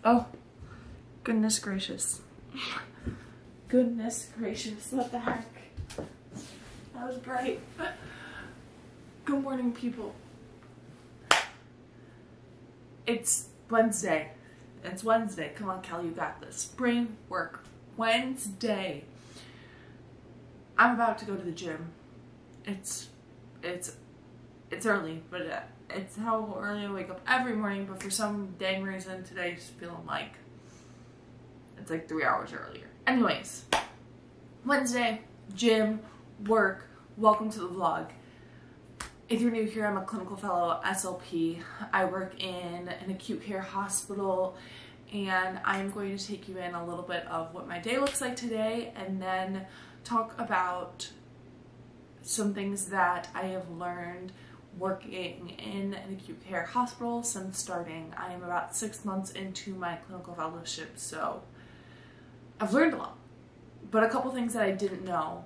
Oh, goodness gracious. Goodness gracious, what the heck? That was bright. Good morning, people. It's Wednesday. It's Wednesday. Come on, Kelly, you got this. Spring work. Wednesday. I'm about to go to the gym. It's early, but it's how early I wake up every morning, but for some dang reason today it's feeling like it's like 3 hours earlier. Anyways, Wednesday, gym, work, welcome to the vlog. If you're new here, I'm a clinical fellow SLP. I work in an acute care hospital, and I'm going to take you in a little bit of what my day looks like today and then talk about some things that I have learned working in an acute care hospital since starting. I am about 6 months into my clinical fellowship, so I've learned a lot. But a couple things that I didn't know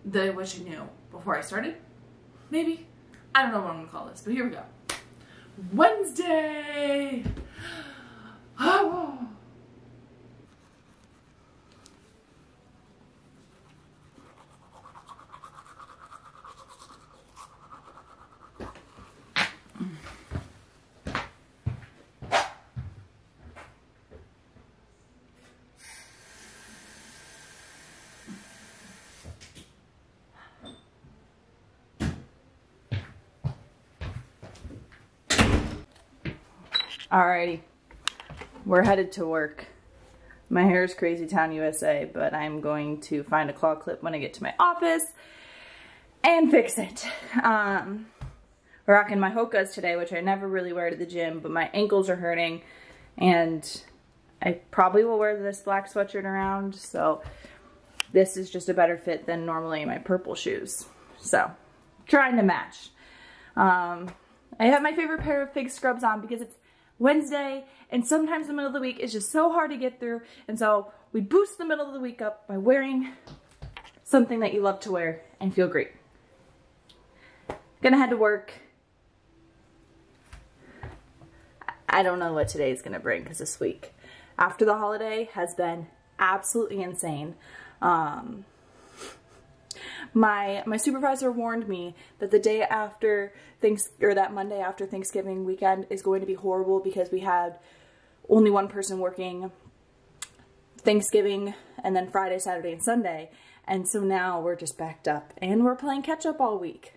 that I wish I knew before I started. Maybe. I don't know what I'm gonna call this, but here we go. Wednesday! Oh. Alrighty, we're headed to work. My hair is Crazy Town, USA, but I'm going to find a claw clip when I get to my office and fix it. We're rocking my Hokas today, which I never really wear to the gym, but my ankles are hurting, and I probably will wear this black sweatshirt around, so this is just a better fit than normally my purple shoes. So, trying to match. I have my favorite pair of Fig scrubs on because it's Wednesday, and sometimes the middle of the week is just so hard to get through, and so we boost the middle of the week up by wearing something that you love to wear and feel great. Gonna head to work. I don't know what today is gonna bring because this week after the holiday has been absolutely insane. My supervisor warned me that the day after that Monday after Thanksgiving weekend is going to be horrible because we had only one person working Thanksgiving and then Friday, Saturday, and Sunday. And so now we're just backed up and we're playing catch up all week.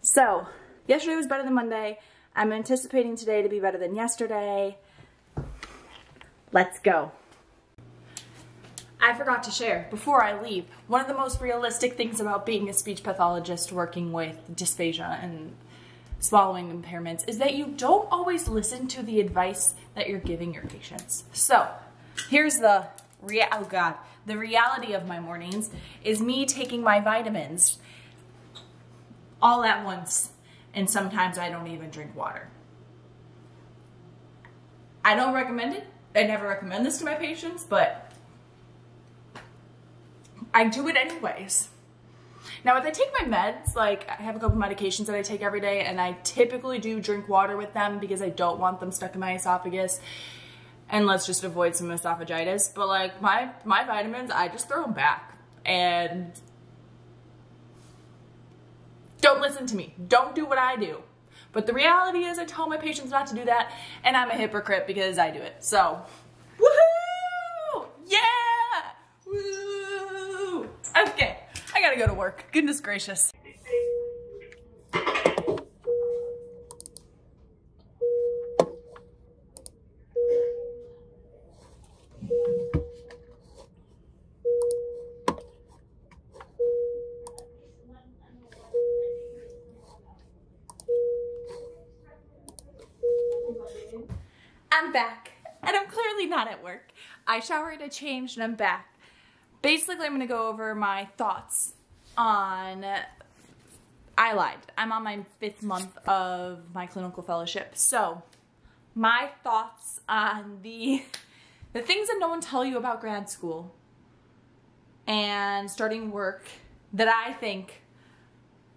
So yesterday was better than Monday. I'm anticipating today to be better than yesterday. Let's go. I forgot to share, before I leave, one of the most realistic things about being a speech pathologist working with dysphagia and swallowing impairments is that you don't always listen to the advice that you're giving your patients. So, here's the reality of my mornings is me taking my vitamins all at once, and sometimes I don't even drink water. I don't recommend it. I never recommend this to my patients, but I do it anyways. Now, if I take my meds, like I have a couple medications that I take every day, and I typically do drink water with them because I don't want them stuck in my esophagus, and let's just avoid some esophagitis. But like my vitamins, I just throw them back. And don't listen to me. Don't do what I do. But the reality is I tell my patients not to do that, and I'm a hypocrite because I do it. So, woohoo! Yeah! Woo! Okay, I gotta go to work. Goodness gracious. I'm back, and I'm clearly not at work. I showered, I changed, and I'm back. Basically, I'm going to go over my thoughts on, I lied. I'm on my 5th month of my clinical fellowship. So, my thoughts on the things that no one tell you about grad school and starting work that I think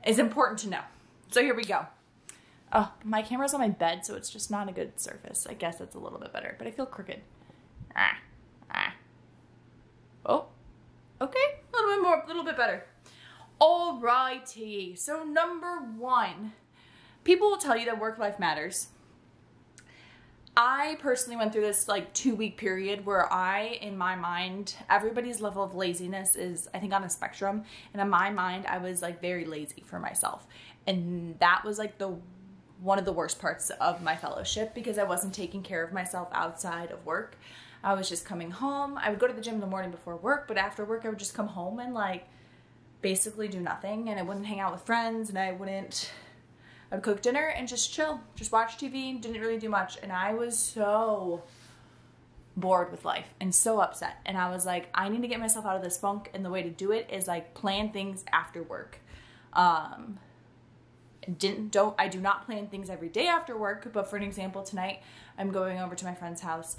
is important to know. So here we go. Oh, my camera's on my bed, so it's just not a good surface. I guess that's a little bit better, but I feel crooked. Oh, okay, a little bit better. Alrighty, so number 1, people will tell you that work-life matters. I personally went through this like 2-week period where in my mind, everybody's level of laziness is, I think, on a spectrum. And in my mind, I was like very lazy for myself. And that was like one of the worst parts of my fellowship, because I wasn't taking care of myself outside of work. I was just coming home. I would go to the gym in the morning before work, but after work, I would just come home and like basically do nothing. And I wouldn't hang out with friends, and I'd cook dinner and just chill, just watch TV, didn't really do much. And I was so bored with life and so upset. And I was like, I need to get myself out of this funk. And the way to do it is like plan things after work. I do not plan things every day after work, but for an example, tonight I'm going over to my friend's house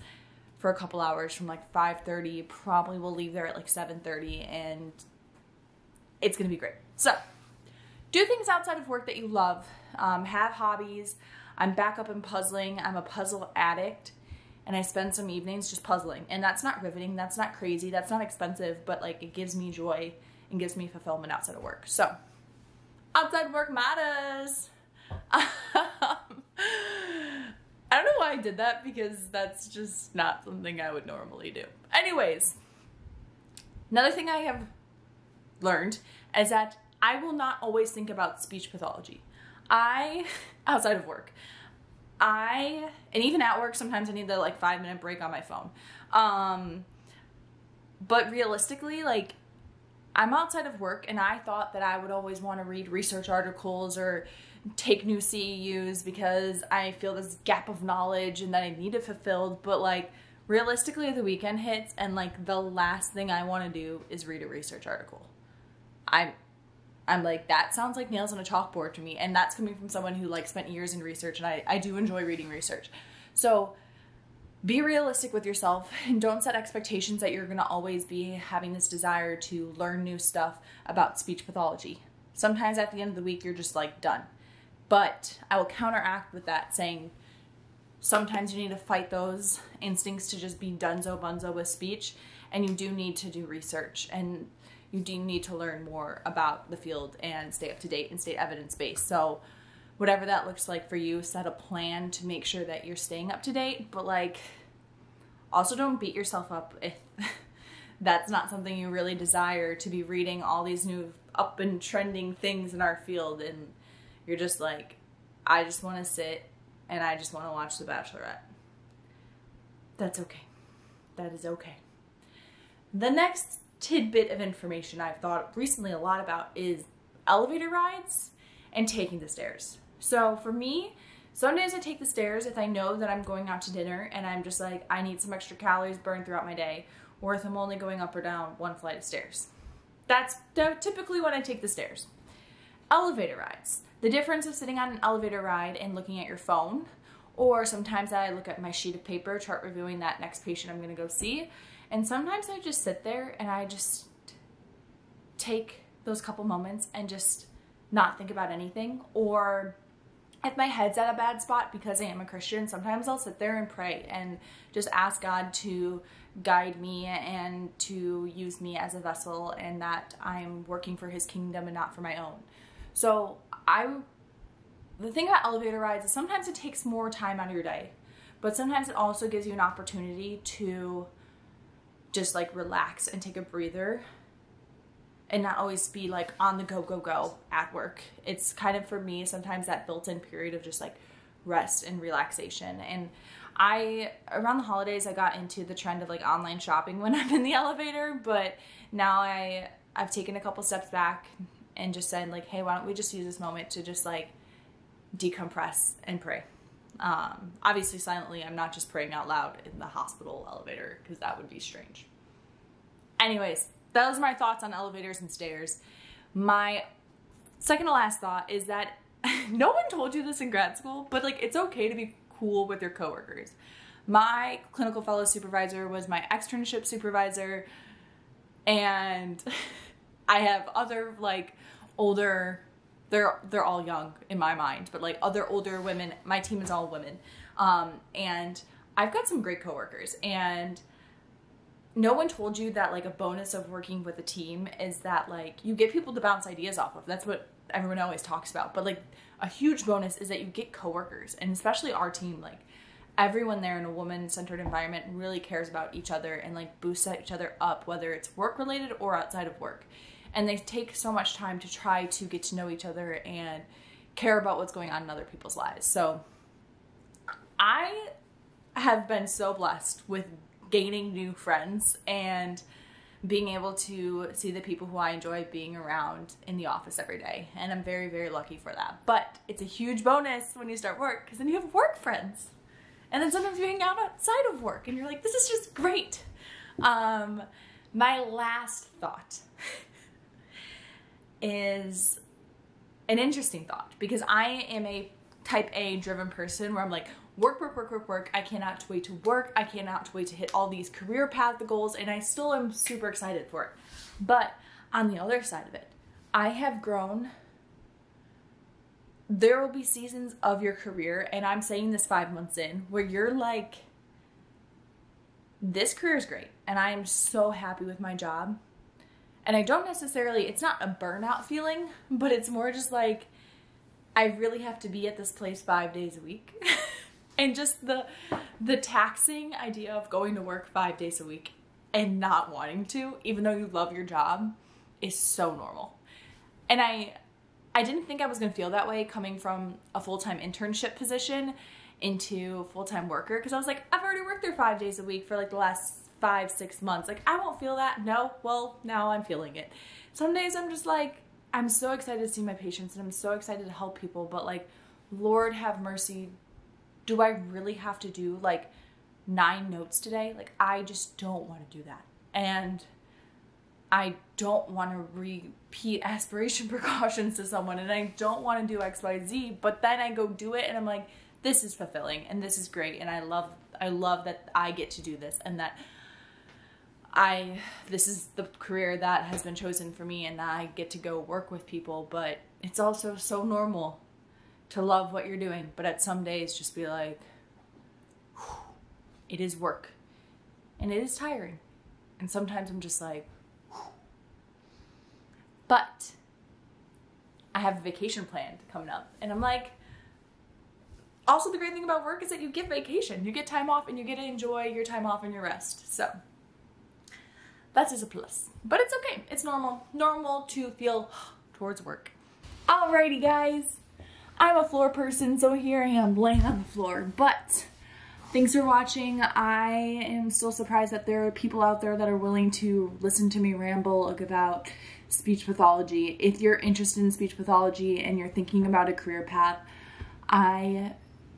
for a couple hours from like 5:30. Probably will leave there at like 7:30, and it's gonna be great. So do things outside of work that you love. Have hobbies. I'm back up in puzzling. I'm a puzzle addict, and I spend some evenings just puzzling. And that's not riveting. That's not crazy. That's not expensive, but like it gives me joy and gives me fulfillment outside of work. So outside work matters. I don't know why I did that, because that's just not something I would normally do. Anyways, another thing I have learned is that I will not always think about speech pathology. Outside of work, and even at work, sometimes I need the like 5-minute break on my phone. But realistically, like, I'm outside of work, and I thought that I would always want to read research articles or take new CEUs because I feel this gap of knowledge and that I need it fulfilled. But like, realistically, the weekend hits, and like the last thing I want to do is read a research article. I'm like, that sounds like nails on a chalkboard to me. And that's coming from someone who like spent years in research, and I do enjoy reading research. So be realistic with yourself, and don't set expectations that you're going to always be having this desire to learn new stuff about speech pathology. Sometimes at the end of the week, you're just like done. But I will counteract with that, saying sometimes you need to fight those instincts to just be dunzo bunzo with speech, and you do need to do research, and you do need to learn more about the field and stay up to date and stay evidence-based. So whatever that looks like for you, set a plan to make sure that you're staying up to date, but like, also don't beat yourself up if that's not something you really desire, to be reading all these new up and trending things in our field, and you're just like, I just want to sit and I just want to watch The Bachelorette. That's okay. That is okay. The next tidbit of information I've thought recently a lot about is elevator rides and taking the stairs. So for me, some days I take the stairs if I know that I'm going out to dinner and I'm just like, I need some extra calories burned throughout my day, or if I'm only going up or down one flight of stairs. That's typically when I take the stairs. Elevator rides. The difference of sitting on an elevator ride and looking at your phone, or sometimes I look at my sheet of paper, chart reviewing that next patient I'm going to go see, and sometimes I just sit there and I just take those couple moments and just not think about anything. Or if my head's at a bad spot, because I am a Christian, sometimes I'll sit there and pray and just ask God to guide me and to use me as a vessel, and that I'm working for His kingdom and not for my own. So the thing about elevator rides is sometimes it takes more time out of your day, but sometimes it also gives you an opportunity to just like relax and take a breather and not always be like on the go at work. It's kind of, for me, sometimes that built-in period of just like rest and relaxation. And around the holidays, I got into the trend of like online shopping when I'm in the elevator, but now I've taken a couple steps back and just said like, hey, why don't we just use this moment to just like decompress and pray. Obviously silently, I'm not just praying out loud in the hospital elevator, because that would be strange. Anyways, those are my thoughts on elevators and stairs. My second to last thought is that no one told you this in grad school, but like, it's okay to be cool with your coworkers. My clinical fellow supervisor was my externship supervisor, and I have other like older they're all young in my mind, but like other older women, my team is all women. And I've got some great coworkers, and no one told you that like a bonus of working with a team is that like you get people to bounce ideas off of. That's what everyone always talks about. But like a huge bonus is that you get coworkers, and especially our team, like everyone there in a woman-centered environment really cares about each other and like boosts each other up, whether it's work related or outside of work. And they take so much time to try to get to know each other and care about what's going on in other people's lives. So I have been so blessed with gaining new friends and being able to see the people who I enjoy being around in the office every day. And I'm very, very lucky for that. But it's a huge bonus when you start work, because then you have work friends. And then sometimes you hang out outside of work and you're like, this is just great. My last thought is an interesting thought, because I am a type A driven person where I'm like, work, work, work, work, work. I cannot wait to work. I cannot wait to hit all these career path goals, and I still am super excited for it. But on the other side of it, I have grown. There will be seasons of your career, and I'm saying this 5 months in, where you're like, this career is great, and I am so happy with my job. And I don't necessarily, it's not a burnout feeling, but it's more just like, I really have to be at this place 5 days a week. And just the taxing idea of going to work 5 days a week and not wanting to, even though you love your job, is so normal. And I didn't think I was going to feel that way coming from a full-time internship position into full-time worker, because I was like, I've already worked there 5 days a week for like the last 5-6 months. Like, I won't feel that. No, well, now I'm feeling it. Some days I'm just like, I'm so excited to see my patients and I'm so excited to help people, but like, Lord have mercy, do I really have to do like 9 notes today? Like, I just don't want to do that. And I don't want to repeat aspiration precautions to someone, and I don't want to do X, Y, Z, but then I go do it and I'm like, this is fulfilling and this is great. And I love that I get to do this, and that this is the career that has been chosen for me, and I get to go work with people. But it's also so normal to love what you're doing, but at some days just be like, whew, it is work and it is tiring. And sometimes I'm just like, whew. But I have a vacation planned coming up, and I'm like, also the great thing about work is that you get vacation, you get time off, and you get to enjoy your time off and your rest. So that is a plus, but it's okay. It's normal to feel towards work. Alrighty guys, I'm a floor person, so here I am laying on the floor, but thanks for watching. I am still surprised that there are people out there that are willing to listen to me ramble about speech pathology. If you're interested in speech pathology and you're thinking about a career path, I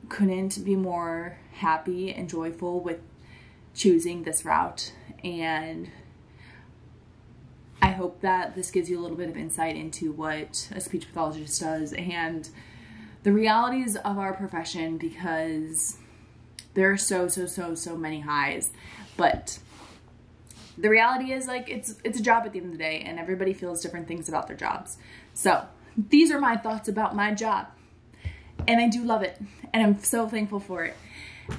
couldn't be more happy and joyful with choosing this route, and I hope that this gives you a little bit of insight into what a speech pathologist does and the realities of our profession, because there are so many highs, but the reality is, like, it's a job at the end of the day, and everybody feels different things about their jobs. So these are my thoughts about my job, and I do love it, and I'm so thankful for it.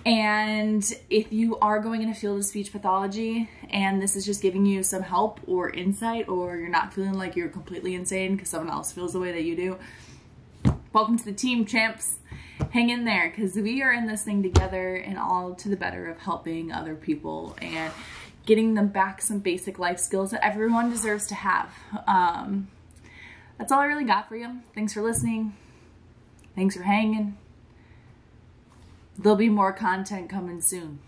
And if you are going in a field of speech pathology and this is just giving you some help or insight, or you're not feeling like you're completely insane because someone else feels the way that you do, welcome to the team, champs. Hang in there, because we are in this thing together, and all to the better of helping other people and getting them back some basic life skills that everyone deserves to have. That's all I really got for you. Thanks for listening. Thanks for hanging. There'll be more content coming soon.